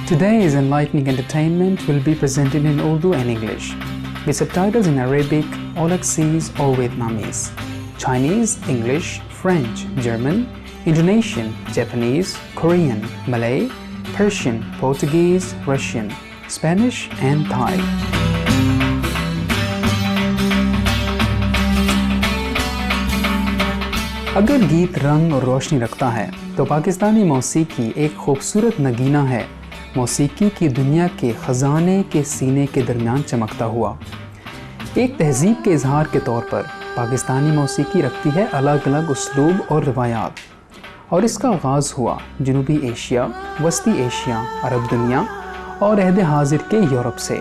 Today's enlightening entertainment will be presented in Urdu and English, with subtitles in Arabic, Aulacese or Vietnamese, Chinese, English, French, German, Indonesian, Japanese, Korean, Malay, Persian, Portuguese, Russian, Spanish and Thai. अगर गीत रंग और रोशनी रखता है तो पाकिस्तानी मौसीकी एक खूबसूरत नगीना है, मौसीकी की दुनिया के ख़जाने के सीने के दरमियान चमकता हुआ। एक तहज़ीब के इजहार के तौर पर पाकिस्तानी मौसीकी रखती है अलग अलग उसलूब और रिवायात, और इसका आगाज़ हुआ जनूबी एशिया, वस्ती एशिया, अरब दुनिया और अहद हाजिर के यूरोप से।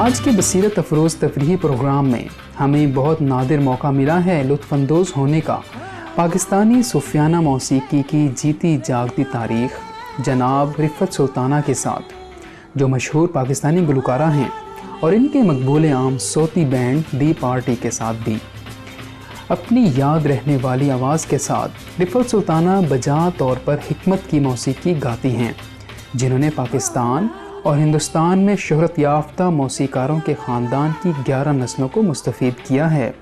आज के बसीरत अफरोज़ तफरीही प्रोग्राम में हमें बहुत नादिर मौका मिला है लुत्फ़अंदोज़ होने का पाकिस्तानी सूफियाना मौसीकी की जीती जागती तारीख़ जनाब रिफ़त सुल्ताना के साथ, जो मशहूर पाकिस्तानी गुलकारा हैं, और इनके मकबूल आम सोती बैंड दी पार्टी के साथ भी। अपनी याद रहने वाली आवाज़ के साथ रिफ़त सुल्ताना बजा तौर पर हिकमत की मौसीकी गाती हैं, जिन्होंने पाकिस्तान और हिंदुस्तान में शोहरत याफ्ता मौसीकारों के ख़ानदान की 11 नस्लों को मुस्तफ़ीद किया है।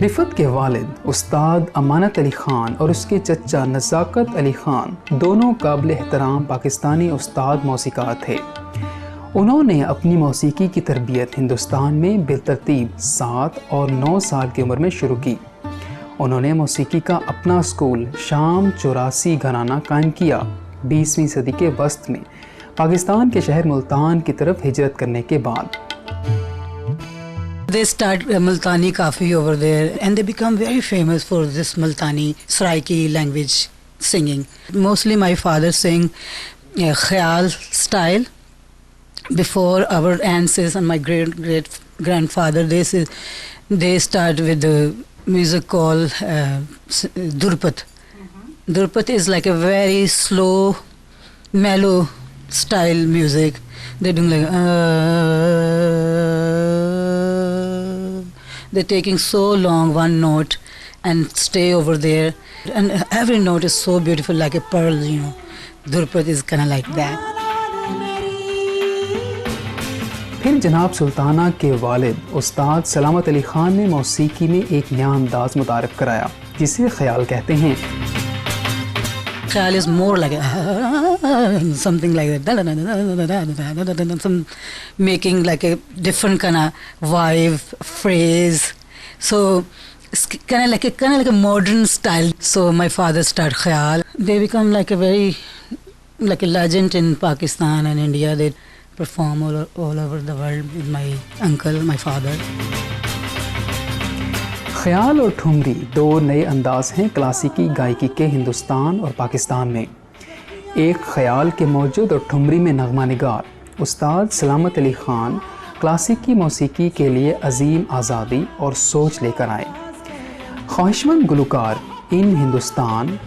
रिफ़त के वालिद उस्ताद अमानत अली ख़ान और उसके चचा नज़ाकत अली ख़ान दोनों काबिल एहतराम पाकिस्तानी उस्ताद मौसीकार थे। उन्होंने अपनी मौसीकी की तरबियत हिंदुस्तान में बेतरतीब 7 और 9 साल की उम्र में शुरू की। उन्होंने मौसीकी का अपना स्कूल शाम 84 घराना कायम किया। 20वीं सदी के वस्त में पाकिस्तान के शहर मुल्तान की तरफ हिजरत करने के बाद They start Multani Kafi over there, and they become very famous for this Multani Saraiki language singing. Mostly my father sang Khayal style. Before our ancestors and my great grandfather, they start with the music called Durpat. Durpat is like a very slow, mellow style music. They're doing like they're taking so long one note and stay over there, and every note is so beautiful like a pearl, you know. Durpat is kind of like that. फिर जनाब सुल्ताना के वालिद उस्ताद सलामत अली ख़ान ने मौसीकी में एक नया अंदाज मुतारफ़ कराया, जिसे ख्याल कहते हैं। Khayal is more like something like that, some making like a different kind of vibe, phrase. So it's kind of like a modern style. So my father started Khayal. They become like a legend in Pakistan and India. They perform all over the world with my uncle, my father. ख्याल और ठुमरी दो नए अंदाज हैं क्लासिकी गायकी के हिंदुस्तान और पाकिस्तान में। एक ख्याल के मौजूद और ठुमरी में नगमा निगार उस्ताद सलामत अली ख़ान क्लासिकी मौसीकी के लिए अजीम आज़ादी और सोच लेकर आए। ख्वाहिशमंद गुलकार इन हिंदुस्तान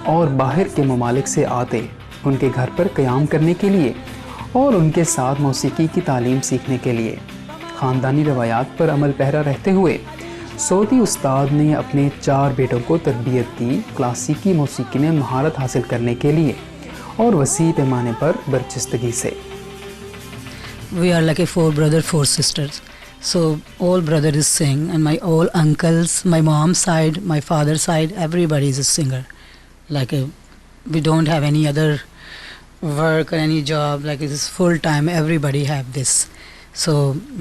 और बाहर के ममालिक से आते उनके घर पर क़याम करने के लिए और उनके साथ मौसीकी की तालीम सीखने के लिए। ख़ानदानी रवायात पर अमल पैरा रहते हुए सऊदी उस्ताद ने अपने 4 बेटों को तरबियत दी क्लासिकी मौसीकी में महारत हासिल करने के लिए और वसी पैमाने पर बरचस्तगी से। We are like a 4 brothers, 4 sisters. So all brothers sing, and my all uncles, my mom's side, my father's side, everybody is a singer. We don't have any other work or any job. Like it is full time. Everybody have this. So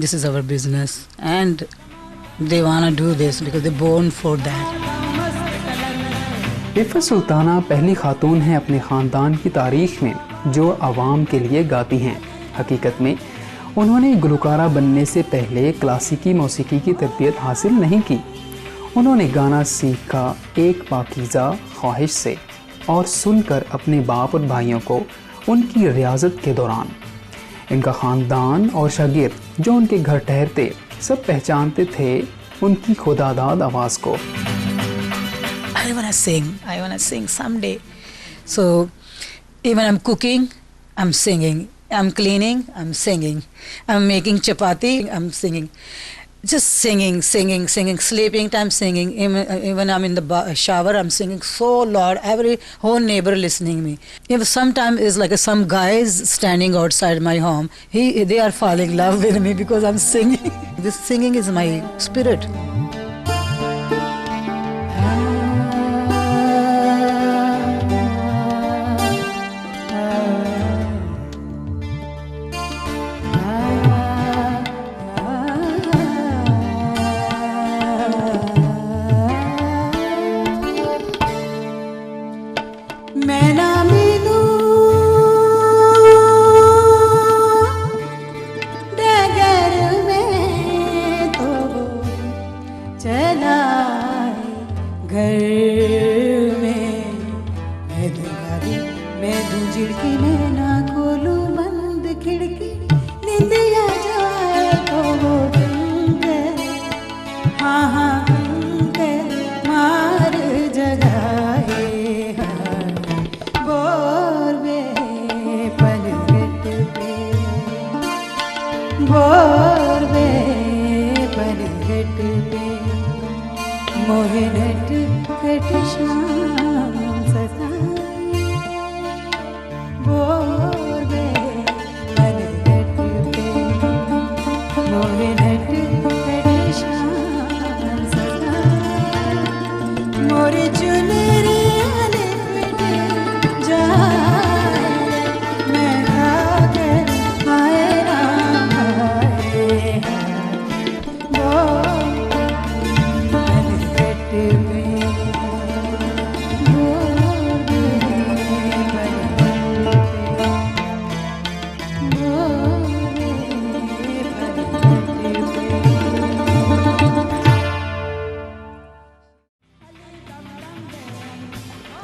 this is our business, and they wanna do this because they're born for that. रिफ़त Sultana पहली खातून हैं अपने ख़ानदान की तारीख़ में जो आवाम के लिए गाती हैं। हकीकत में उन्होंने गुलकारा बनने से पहले क्लासिकी मौसीकी की तरबियत हासिल नहीं की। उन्होंने गाना सीखा एक पाकीज़ा ख्वाहिश से और सुनकर अपने बाप और भाइयों को उनकी रियाजत के दौरान। इनका ख़ानदान और शागिर्द जो उनके घर ठहरते सब पहचानते थे उनकी खुदादाद आवाज़ को। I wanna sing someday. So even I'm cooking, I'm singing. I'm cleaning, I'm singing. I'm making chapati, I'm singing. Just singing. Sleeping time singing. Even I'm in the shower, I'm singing so loud. Every whole neighbor listening me. If sometimes is like some guys standing outside my home, they are falling in love with me because I'm singing. This singing is my spirit.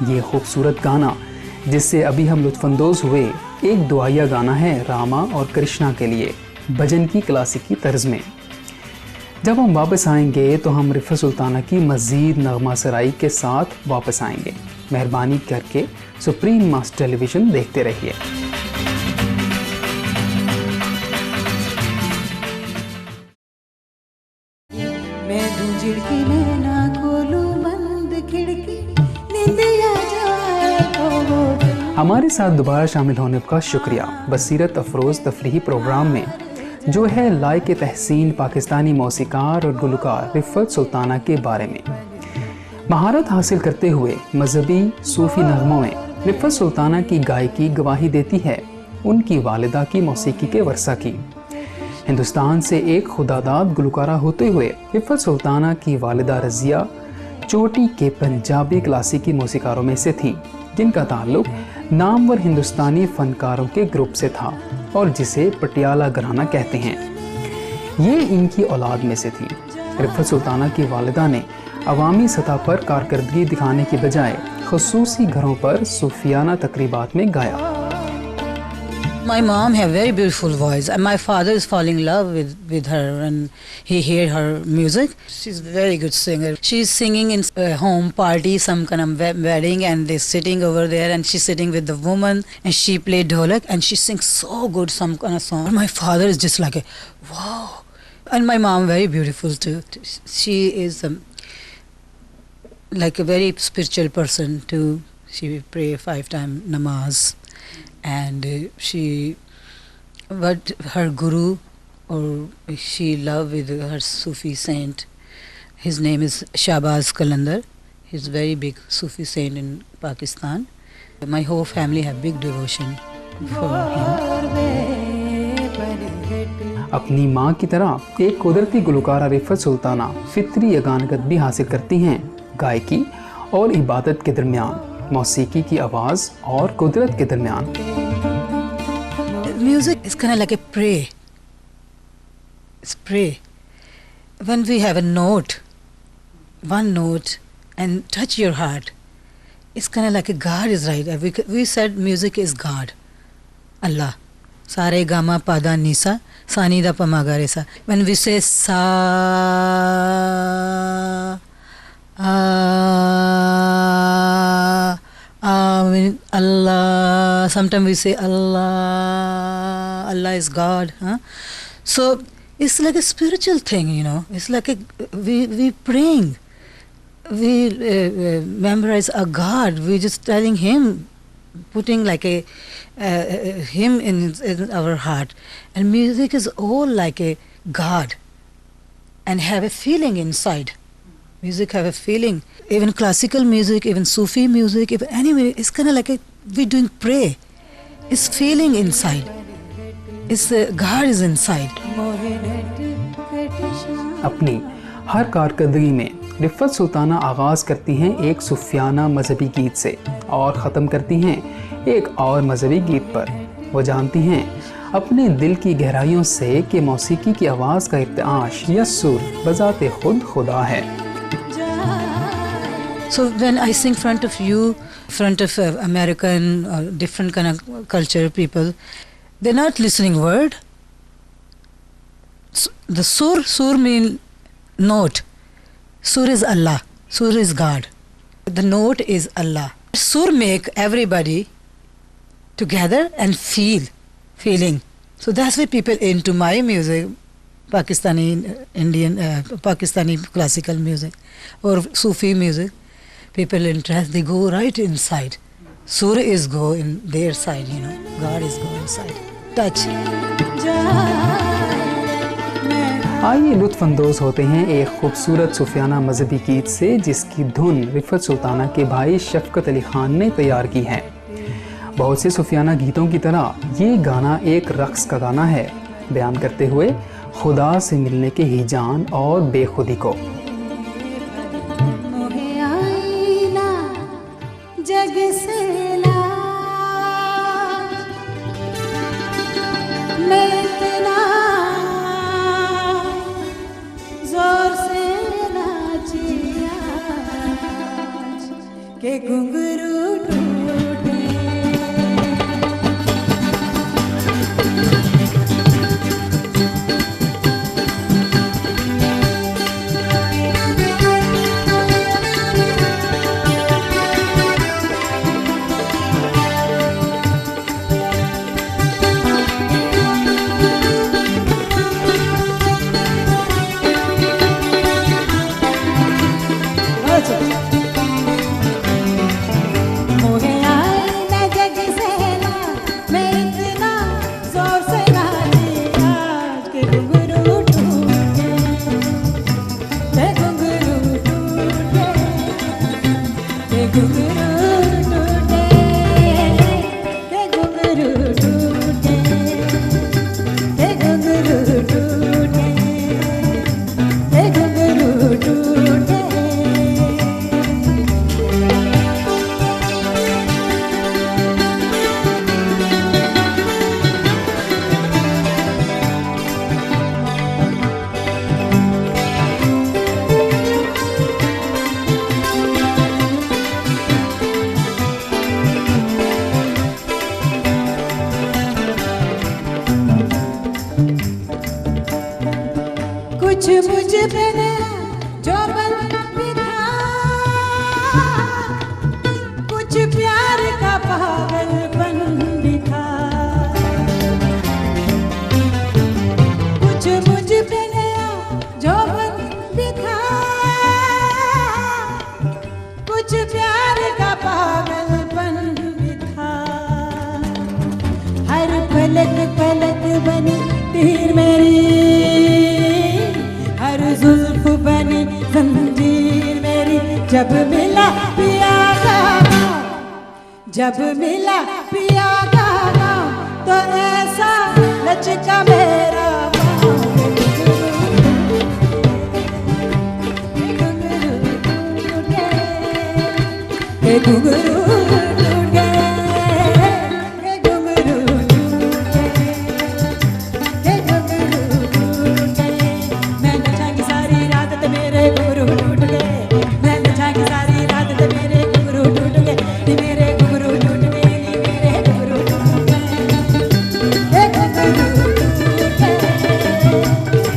ये खूबसूरत गाना जिससे अभी हम लुत्फ़अंदोज़ हुए एक दुआया गाना है रामा और कृष्णा के लिए भजन की क्लासिकी तर्ज में। जब हम वापस आएंगे तो हम रिफ़त सुल्ताना की मज़ीद नगमा सराई के साथ वापस आएंगे। मेहरबानी करके सुप्रीम मास टेलीविज़न देखते रहिए। हमारे साथ दोबारा शामिल होने का शुक्रिया बसीरत अफरोज़ तफरीही प्रोग्राम में, जो है लायक तहसीन पाकिस्तानी मौसीकार और गुलकार रिफ़त सुल्ताना के बारे में। महारत हासिल करते हुए मजहबी सूफ़ी नग़मों में रिफ़त सुल्ताना की गायकी गवाही देती है उनकी वालिदा की मौसीकी के वर्सा की। हिंदुस्तान से एक खुदादाद गुलकारा होते हुए रिफ़त सुल्ताना की वालिदा रज़िया चोटी के पंजाबी क्लासिकी मौसीकारों में से थी, जिनका ताल्लुक नामवर हिंदुस्तानी फ़नकारों के ग्रुप से था और जिसे पटियाला घराना कहते हैं। ये इनकी औलाद में से थी। रिफ़त सुल्ताना की वालिदा ने अवामी सतह पर कारकर्दगी दिखाने की बजाय खुसूसी घरों पर सूफियाना तकरीबात में गाया। My mom have very beautiful voice, and my father is falling in love with her, and he hear her music. She's a very good singer. She's singing in home party, some kind of wedding, and they're sitting over there, and she's sitting with the woman, and she play dholak, and she sings so good some kind of song. My father is just like, wow, and my mom very beautiful too. She is like a very spiritual person too. She pray 5 times namaz. And what her guru, or she loved with her Sufi saint, his name is Shahbaz Qalandar. He's a very big Sufi saint in Pakistan. My whole family have big devotion for him. अपनी माँ की तरह एक कुदरती गुलकारा रिफत सुल्ताना फितरी यगानगत भी हासिल करती हैं। गायकी और इबादत के दरमियान, मौसीकी की आवाज़ और कुदरत के दरमियान। Music is kind of like a pray. It's pray. When we have a note, one note, and touch your heart, it's kind of like a God is right. We said music is God, Allah. Sare gama pada nisa, sani da pamagare sa. When we say sa, Allah, sometimes we say Allah, Allah is God. Huh? So it's like a spiritual thing, you know. It's like we praying. We memorize a God. We just telling Him, putting like a Him in our heart. And music is all like a God, and have a feeling inside. Music have a feeling. Even classical music, even Sufi music, even anyway, it's kind of like we're doing pray. It's feeling inside. It's God is inside. अपनी हर कारकर्दगी में रिफत सुल्ताना आगाज़ करती हैं एक सूफियाना मजहबी गीत से और ख़त्म करती हैं एक और मजहबी गीत पर। वो जानती हैं अपने दिल की गहराइयों से कि मौसीकी की आवाज़ का इर्तिआश या सुर बज़ाते खुद खुदा है। So when I sing front of you, front of American or different kind of culture people, they're not listening word. The sur mean note. Sur is Allah. Sur is God. The note is Allah. Sur make everybody together and feeling. So that's why people into my music, Pakistani Indian, Pakistani classical music or Sufi music. People interest, they go right inside. Surah is go in their side, you know. God is go inside. Touch. आइए लुत्फ़अंदोज़ होते हैं एक खूबसूरत सूफियाना मजहबी गीत से जिसकी धुन रिफत सुल्ताना के भाई शफ़क़त अली ख़ान ने तैयार की है। बहुत से सूफियाना गीतों की तरह ये गाना एक रक़्स का गाना है, बयान करते हुए खुदा से मिलने के हिजान और बेखुदी को। जग से मैं इतना जोर से नाचिया के घुंघरू टूटे। कुछ मुझ पे नया जो बल भी था, कुछ प्यार का पागलपन भी था। कुछ मुझ पे नया जो बल भी था, कुछ प्यार का पागलपन भी था। हर पलक पलक बनी तीर मेरी, हर जुल्फ बनी जंजीर मेरी। जब मिला पिया का नाम, जब मिला पिया का नाम, तो ऐसा लचका मेरा पाँव। के घुंघरू टूट गए, के घुंघरू टूट गए, के घुंघरू टूट गए। मैं नचांगी सारी रात ते मेरे घुंघरू टूट गए, मैं नचांगी सारी रात ते मेरे घुंघरू टूट गए, नी मेरे घुंघरू टूट गए, नी मेरे घुंघरू टूट गए, के घुंघरू टूट गए,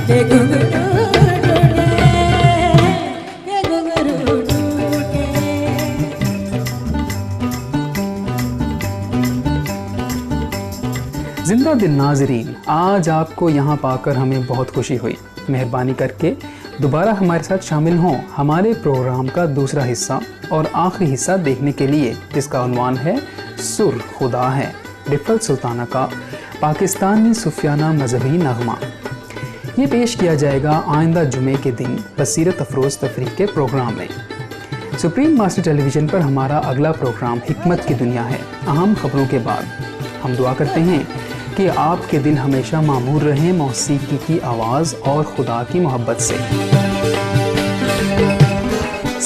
के घुंघरू टूट गए, के घुंघरू टूट गए। जिंदा दिल नाजरीन, आज आपको यहाँ पाकर हमें बहुत खुशी हुई। मेहरबानी करके दोबारा हमारे साथ शामिल हों हमारे प्रोग्राम का दूसरा हिस्सा और आखिरी हिस्सा देखने के लिए, जिसका उन्वान है सुर खुदा है, रिफत सुल्ताना का पाकिस्तानी सूफियाना मजहबी नगमा। ये पेश किया जाएगा आइंदा जुमे के दिन बसीरत अफरोज़ तफरीह के प्रोग्राम में। सुप्रीम मास्टर टेलीविज़न पर हमारा अगला प्रोग्राम हिकमत की दुनिया है। अहम खबरों के बाद हम दुआ करते हैं कि आपके दिल हमेशा मामूर रहें मौसीकी की आवाज़ और खुदा की मोहब्बत से।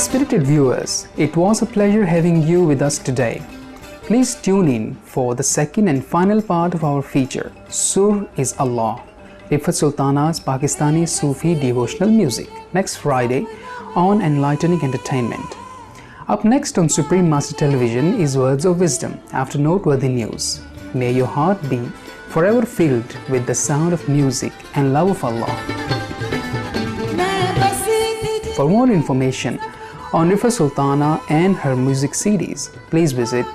Spirited viewers, it was a pleasure having you with us today. Please tune in for the second and final part of our feature, Sur is Allah, Rifat Sultana's Pakistani Sufi devotional music, next Friday on Enlightening Entertainment. Up next on Supreme Master Television is Words of Wisdom after noteworthy news. May your heart be forever filled with the sound of music and love of Allah. For more information on Rifat Sultana and her music CDs, please visit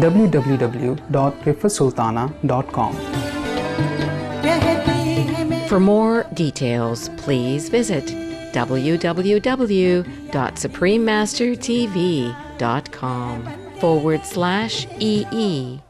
www.rifatsultana.com. For more details, please visit www.suprememastertv.com/EE